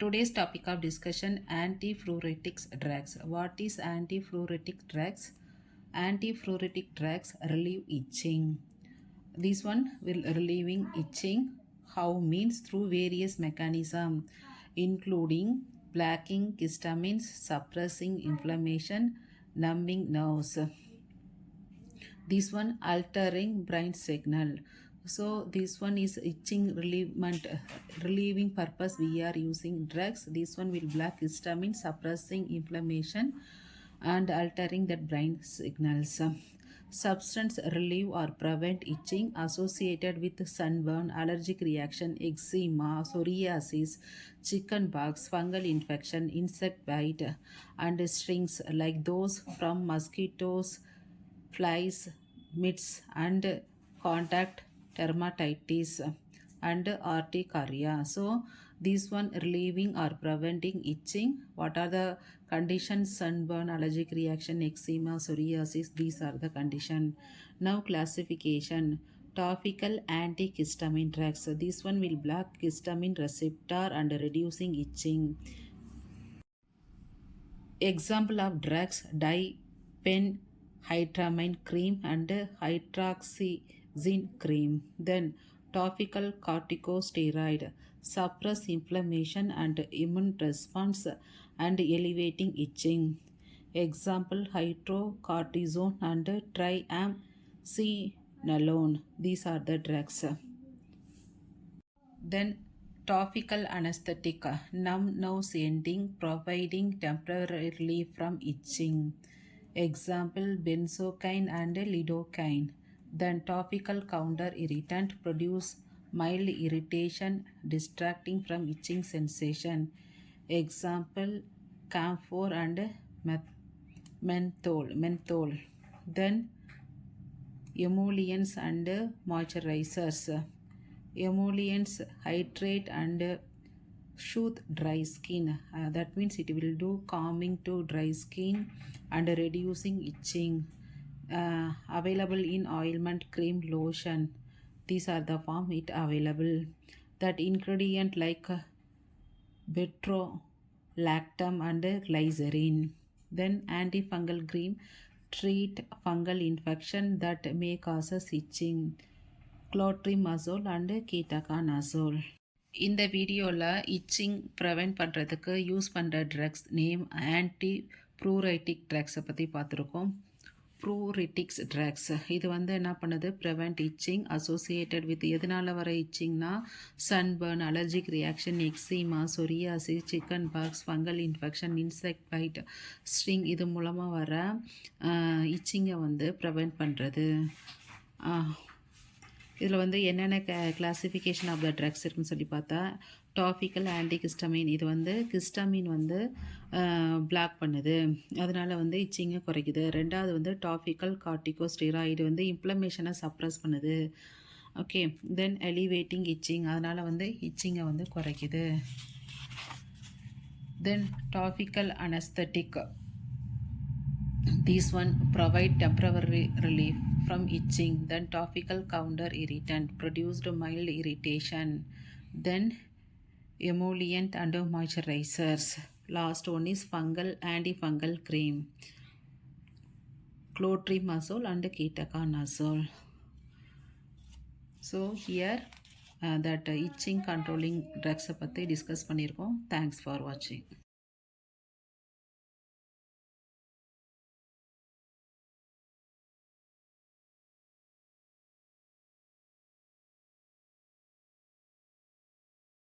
Today's topic of discussion antipruritic drugs. What is antipruritic drugs? Antipruritic drugs relieve itching. This one will relieving itching. How means through various mechanism, including blocking histamines, suppressing inflammation, numbing nerves. This one altering brain signal. So this one is itching relieving purpose we are using drugs. This one will block histamine, suppressing inflammation and altering that brain signals. Substance relieve or prevent itching associated with sunburn, allergic reaction, eczema, psoriasis, chickenpox, fungal infection, insect bite, and stings like those from mosquitoes, flies, mites, and contact dermatitis and urticaria. So this one relieving or preventing itching. What are the conditions? Sunburn, allergic reaction, eczema, psoriasis. These are the condition. Now classification. Topical antihistamine drugs. This one will block histamine receptor and reducing itching. Example of drugs: diphenhydramine cream and hydroxyzine cream. Then topical corticosteroid suppress inflammation and immune response and elevating itching. Example: hydrocortisone and triamcinolone. These are the drugs. Then topical anesthetic, numb nerves ending, providing temporary relief from itching. Example: benzocaine and lidocaine. Then topical counter irritant, produce mild irritation, distracting from itching sensation. Example: camphor and menthol. Then emollients and moisturizers. Emollients hydrate and soothe dry skin. That means it will do calming to dry skin and reducing itching. Available in ointment, cream, lotion. These are the form it available. That ingredient like betrolactam and glycerin. Then antifungal cream treat fungal infection that may cause itching. clotrimazole and ketoconazole. இந்த வீடியோவில் itching prevent பண்ணுறதுக்கு use பண்ணுற drugs name ஆன்டிப்ரூரைட்டிக் ட்ரக்ஸை பற்றி பார்த்துருக்கோம். ப்ரூரிட்டிக்ஸ் drugs இது வந்து என்ன பண்ணுது? ப்ரிவெண்ட் இச்சிங் அசோசியேட்டட் வித் எதனால் வர இச்சிங்னா sunburn, allergic reaction, eczema, psoriasis, chicken pox, fungal infection, insect bite, sting இது மூலமாக வர இச்சிங்கை வந்து ப்ரிவெண்ட் பண்ணுறது. இதில் வந்து என்னென்ன கிளாசிஃபிகேஷன் ஆஃப் த ட்ரக்ஸ் இருக்குன்னு சொல்லி பார்த்தா, டாபிக்கல் ஆன்டிகிஸ்டமின் இது வந்து கிஸ்டமின் வந்து பிளாக் பண்ணுது, அதனால் வந்து இச்சிங்கை குறைக்குது. ரெண்டாவது வந்து டாபிக்கல் கார்டிகோஸ்டெராய்டு வந்து இன்ஃப்ளமேஷனை சப்ரஸ் பண்ணுது. ஓகே, தென் எலிவேட்டிங் இச்சிங் அதனால் வந்து இச்சிங்கை வந்து குறைக்குது. Then topical anaesthetic, this one provide temporary relief from itching. Then topical counter irritant produced mild irritation. Then emollient and moisturizers. Last one is fungal antifungal cream, clotrimazole and ketoconazole. So here that itching controlling drugs பற்றி discuss பண்ணியிருக்கோம். Thanks for watching.